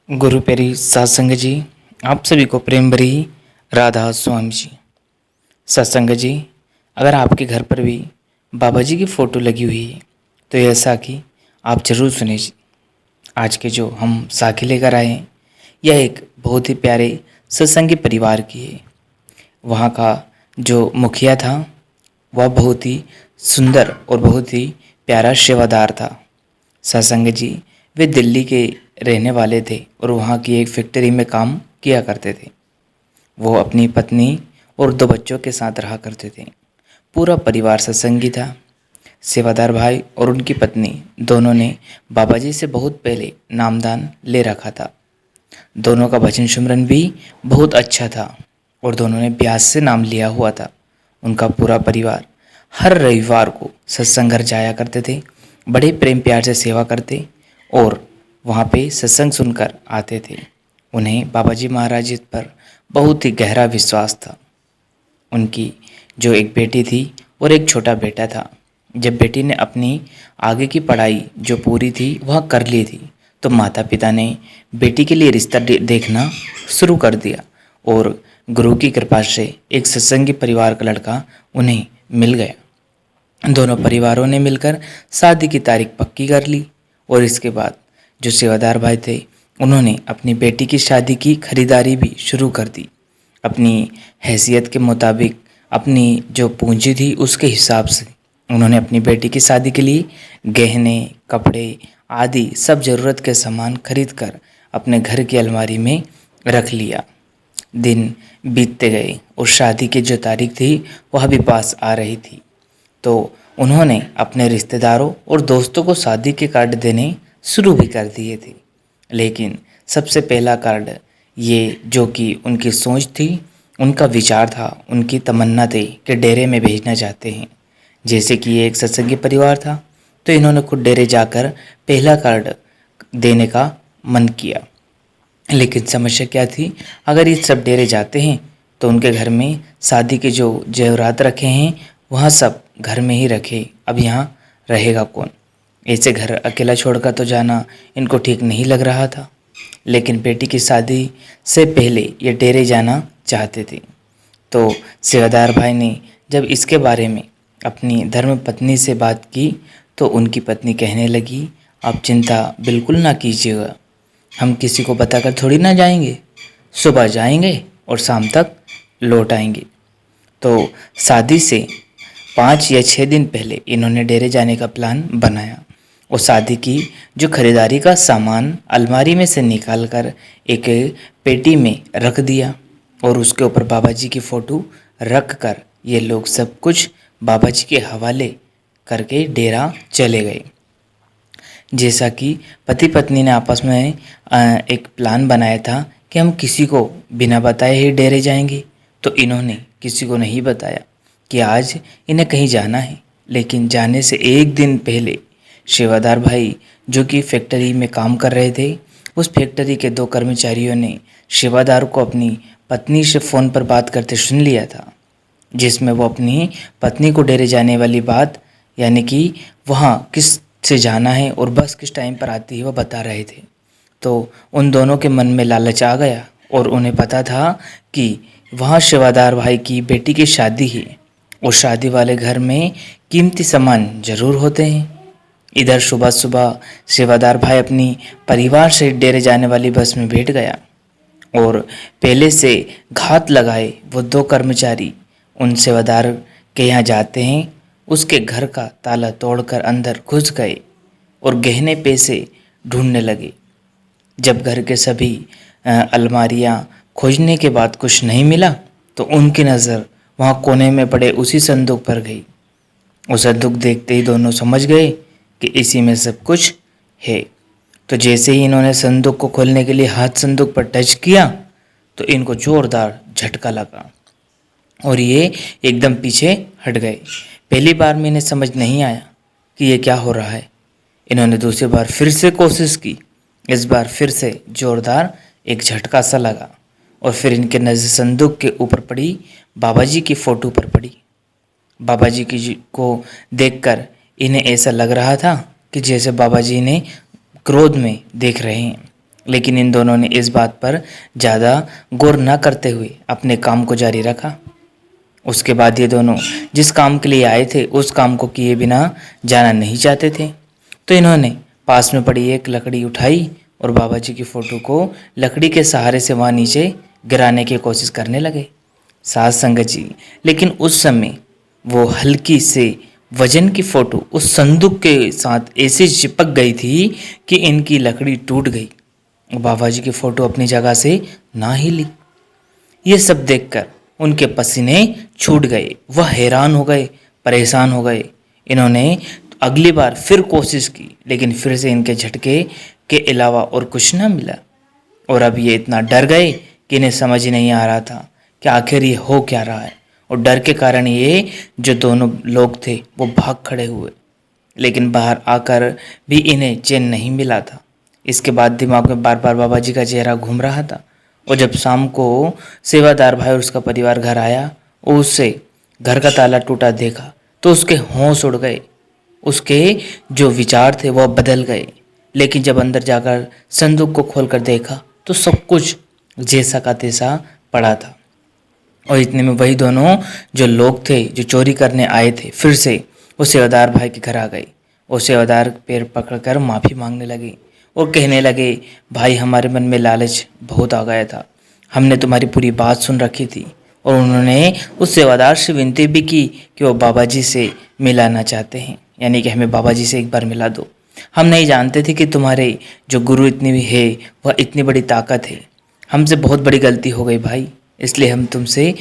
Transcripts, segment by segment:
गुरु प्यारी सत्संग जी, आप सभी को प्रेम भरी राधा स्वामी जी। सत्संग जी, अगर आपके घर पर भी बाबा जी की फ़ोटो लगी हुई है तो यह साखी आप जरूर सुने जी। आज के जो हम साखी लेकर आए हैं यह एक बहुत ही प्यारे सत्संगी परिवार की है। वहाँ का जो मुखिया था वह बहुत ही सुंदर और बहुत ही प्यारा सेवादार था। सत्संग जी, वे दिल्ली के रहने वाले थे और वहाँ की एक फैक्ट्री में काम किया करते थे। वो अपनी पत्नी और 2 बच्चों के साथ रहा करते थे। पूरा परिवार सत्संगी था। सेवादार भाई और उनकी पत्नी दोनों ने बाबा जी से बहुत पहले नामदान ले रखा था। दोनों का भजन सिमरन भी बहुत अच्छा था और दोनों ने ब्यास से नाम लिया हुआ था। उनका पूरा परिवार हर रविवार को सत्संग घर जाया करते थे, बड़े प्रेम प्यार से सेवा करते और वहाँ पे सत्संग सुनकर आते थे। उन्हें बाबा जी महाराज जी पर बहुत ही गहरा विश्वास था। उनकी जो एक बेटी थी और एक छोटा बेटा था। जब बेटी ने अपनी आगे की पढ़ाई जो पूरी थी वह कर ली थी तो माता पिता ने बेटी के लिए रिश्ता देखना शुरू कर दिया और गुरु की कृपा से एक सत्संगी परिवार का लड़का उन्हें मिल गया। दोनों परिवारों ने मिलकर शादी की तारीख पक्की कर ली और इसके बाद जो सेवादार भाई थे उन्होंने अपनी बेटी की शादी की खरीदारी भी शुरू कर दी। अपनी हैसियत के मुताबिक अपनी जो पूंजी थी उसके हिसाब से उन्होंने अपनी बेटी की शादी के लिए गहने, कपड़े आदि सब ज़रूरत के सामान खरीद कर अपने घर की अलमारी में रख लिया। दिन बीतते गए और शादी की जो तारीख थी वह भी पास आ रही थी तो उन्होंने अपने रिश्तेदारों और दोस्तों को शादी के कार्ड देने शुरू भी कर दिए थे। लेकिन सबसे पहला कार्ड ये जो कि उनकी सोच थी, उनका विचार था, उनकी तमन्ना थी कि डेरे में भेजना चाहते हैं। जैसे कि ये एक सत्संगी परिवार था तो इन्होंने खुद डेरे जाकर पहला कार्ड देने का मन किया। लेकिन समस्या क्या थी, अगर ये सब डेरे जाते हैं तो उनके घर में शादी के जो जेवरात रखे हैं वहाँ सब घर में ही रखे। अब यहाँ रहेगा कौन? ऐसे घर अकेला छोड़कर तो जाना इनको ठीक नहीं लग रहा था। लेकिन बेटी की शादी से पहले ये डेरे जाना चाहते थे। तो सेवादार भाई ने जब इसके बारे में अपनी धर्म पत्नी से बात की तो उनकी पत्नी कहने लगी, आप चिंता बिल्कुल ना कीजिएगा, हम किसी को बताकर थोड़ी ना जाएंगे, सुबह जाएंगे और शाम तक लौट आएंगे। तो शादी से 5 या 6 दिन पहले इन्होंने डेरे जाने का प्लान बनाया और शादी की जो खरीदारी का सामान अलमारी में से निकाल कर एक पेटी में रख दिया और उसके ऊपर बाबा जी की फ़ोटो रख कर ये लोग सब कुछ बाबा जी के हवाले करके डेरा चले गए। जैसा कि पति पत्नी ने आपस में एक प्लान बनाया था कि हम किसी को बिना बताए ही डेरे जाएंगे, तो इन्होंने किसी को नहीं बताया कि आज इन्हें कहीं जाना है। लेकिन जाने से एक दिन पहले सेवादार भाई जो कि फैक्ट्री में काम कर रहे थे, उस फैक्ट्री के 2 कर्मचारियों ने सेवादार को अपनी पत्नी से फ़ोन पर बात करते सुन लिया था, जिसमें वो अपनी पत्नी को डेरे जाने वाली बात यानी कि वहाँ किस से जाना है और बस किस टाइम पर आती है वह बता रहे थे। तो उन दोनों के मन में लालच आ गया और उन्हें पता था कि वहाँ सेवादार भाई की बेटी की शादी है और शादी वाले घर में कीमती सामान ज़रूर होते हैं। इधर सुबह सुबह सेवादार भाई अपनी परिवार से डेरे जाने वाली बस में बैठ गया और पहले से घात लगाए वो 2 कर्मचारी उन सेवादार के यहाँ जाते हैं, उसके घर का ताला तोड़कर अंदर घुस गए और गहने पैसे ढूंढने लगे। जब घर के सभी अलमारियां खोजने के बाद कुछ नहीं मिला तो उनकी नज़र वहाँ कोने में पड़े उसी संदूक पर गई। वो संदूक देखते ही दोनों समझ गए कि इसी में सब कुछ है। तो जैसे ही इन्होंने संदूक को खोलने के लिए हाथ संदूक पर टच किया तो इनको ज़ोरदार झटका लगा और ये एकदम पीछे हट गए। पहली बार में इन्हें समझ नहीं आया कि ये क्या हो रहा है। इन्होंने दूसरी बार फिर से कोशिश की। इस बार फिर से ज़ोरदार एक झटका सा लगा और फिर इनके नज़र संदूक के ऊपर पड़ी, बाबा जी की फ़ोटो पर पड़ी। बाबा जी की को देखकर इन्हें ऐसा लग रहा था कि जैसे बाबा जी ने क्रोध में देख रहे हैं। लेकिन इन दोनों ने इस बात पर ज़्यादा गौर न करते हुए अपने काम को जारी रखा। उसके बाद ये दोनों जिस काम के लिए आए थे उस काम को किए बिना जाना नहीं चाहते थे, तो इन्होंने पास में पड़ी एक लकड़ी उठाई और बाबा जी की फ़ोटो को लकड़ी के सहारे से वहाँ नीचे गिराने की कोशिश करने लगे। साध संगत जी, लेकिन उस समय वो हल्की से वजन की फ़ोटो उस संदूक के साथ ऐसे चिपक गई थी कि इनकी लकड़ी टूट गई। बाबा जी की फ़ोटो अपनी जगह से ना हिली। ये सब देखकर उनके पसीने छूट गए, वह हैरान हो गए, परेशान हो गए। इन्होंने अगली बार फिर कोशिश की, लेकिन फिर से इनके झटके के अलावा और कुछ ना मिला। और अब ये इतना डर गए कि इन्हें समझ ही नहीं आ रहा था कि आखिर ये हो क्या रहा है। और डर के कारण ये जो दोनों लोग थे वो भाग खड़े हुए, लेकिन बाहर आकर भी इन्हें चैन नहीं मिला था। इसके बाद दिमाग में बार बार बाबा जी का चेहरा घूम रहा था। और जब शाम को सेवादार भाई और उसका परिवार घर आया और उससे घर का ताला टूटा देखा तो उसके होश उड़ गए। उसके जो विचार थे वह बदल गए। लेकिन जब अंदर जाकर संदूक को खोलकर देखा तो सब कुछ जैसा का तैसा पड़ा था। और इतने में वही दोनों जो लोग थे जो चोरी करने आए थे फिर से वो सेवादार भाई के घर आ गए। और सेवादार पैर पकड़कर माफ़ी मांगने लगे और कहने लगे, भाई हमारे मन में लालच बहुत आ गया था, हमने तुम्हारी पूरी बात सुन रखी थी। और उन्होंने उस सेवादार से विनती भी की कि वो बाबा जी से मिलाना चाहते हैं, यानी कि हमें बाबा जी से एक बार मिला दो। हम नहीं जानते थे कि तुम्हारे जो गुरु इतनी भी है वह इतनी बड़ी ताकत है। हमसे बहुत बड़ी गलती हो गई भाई, इसलिए हम तुमसे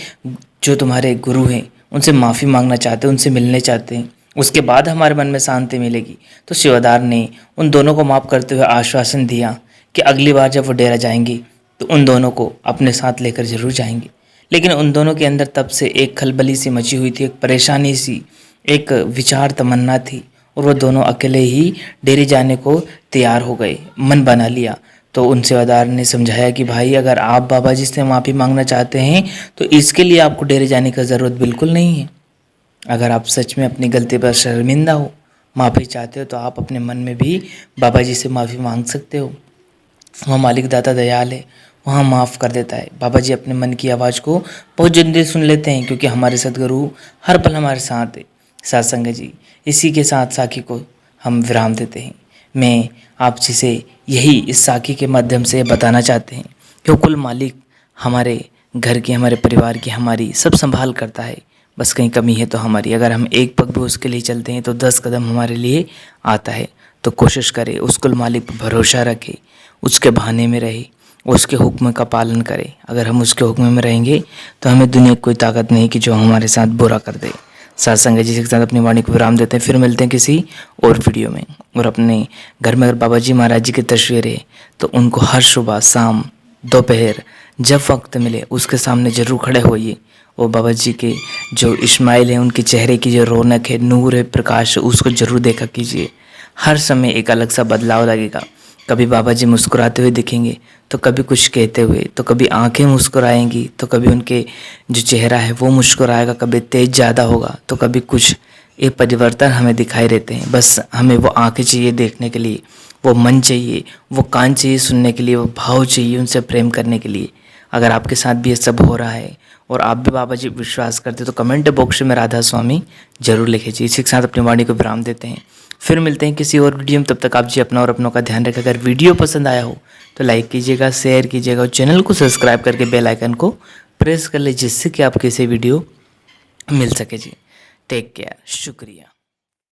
जो तुम्हारे गुरु हैं उनसे माफ़ी मांगना चाहते हैं, उनसे मिलने चाहते हैं, उसके बाद हमारे मन में शांति मिलेगी। तो सेवादार ने उन दोनों को माफ़ करते हुए आश्वासन दिया कि अगली बार जब वो डेरा जाएंगी तो उन दोनों को अपने साथ लेकर जरूर जाएंगे। लेकिन उन दोनों के अंदर तब से एक खलबली सी मची हुई थी, एक परेशानी सी, एक विचार तमन्ना थी। और वो दोनों अकेले ही डेरे जाने को तैयार हो गए, मन बना लिया। तो उन सेवादार ने समझाया कि भाई अगर आप बाबा जी से माफ़ी मांगना चाहते हैं तो इसके लिए आपको डेरे जाने का ज़रूरत बिल्कुल नहीं है। अगर आप सच में अपनी गलती पर शर्मिंदा हो, माफ़ी चाहते हो, तो आप अपने मन में भी बाबा जी से माफ़ी मांग सकते हो। वहाँ मालिक दाता दयाल है, वहाँ माफ़ कर देता है। बाबा जी अपने मन की आवाज़ को बहुत जल्दी सुन लेते हैं, क्योंकि हमारे सदगुरु हर पल हमारे साथ है। सत्संग जी, इसी के साथ साखी को हम विराम देते हैं। मैं आप जी से यही इस साखी के माध्यम से बताना चाहते हैं कि कुल मालिक हमारे घर की, हमारे परिवार की, हमारी सब संभाल करता है। बस कहीं कमी है तो हमारी, अगर हम एक पग भी उसके लिए चलते हैं तो 10 कदम हमारे लिए आता है। तो कोशिश करें, उस कुल मालिक पर भरोसा रखें, उसके बहाने में रहे, उसके हुक्म का पालन करें। अगर हम उसके हुक्म में रहेंगे तो हमें दुनिया की कोई ताकत नहीं कि जो हमारे साथ बुरा कर दे। सत्संग जी के साथ अपनी वाणी को विराम देते हैं। फिर मिलते हैं किसी और वीडियो में। और अपने घर में अगर बाबा जी महाराज जी की तस्वीर है तो उनको हर सुबह, शाम, दोपहर जब वक्त मिले उसके सामने ज़रूर खड़े होइए। और बाबा जी के जो इस्माइल है, उनके चेहरे की जो रौनक है, नूर है, प्रकाश है, उसको ज़रूर देखा कीजिए। हर समय एक अलग सा बदलाव लगेगा। कभी बाबा जी मुस्कुराते हुए दिखेंगे तो कभी कुछ कहते हुए, तो कभी आंखें मुस्कुराएंगी तो कभी उनके जो चेहरा है वो मुस्कुराएगा, कभी तेज ज़्यादा होगा तो कभी कुछ। ये परिवर्तन हमें दिखाई देते हैं। बस हमें वो आंखें चाहिए देखने के लिए, वो मन चाहिए, वो कान चाहिए सुनने के लिए, वो भाव चाहिए उनसे प्रेम करने के लिए। अगर आपके साथ भी ये सब हो रहा है और आप भी बाबा जी विश्वास करते तो कमेंट बॉक्स में राधा स्वामी जरूर लिखिए। इसी के साथ अपनी वाणी को विराम देते हैं। फिर मिलते हैं किसी और वीडियो में। तब तक आप जी अपना और अपनों का ध्यान रखें। अगर वीडियो पसंद आया हो तो लाइक कीजिएगा, शेयर कीजिएगा और चैनल को सब्सक्राइब करके बेल आइकन को प्रेस कर ले, जिससे कि आपको ऐसे वीडियो मिल सके जी। टेक केयर, शुक्रिया।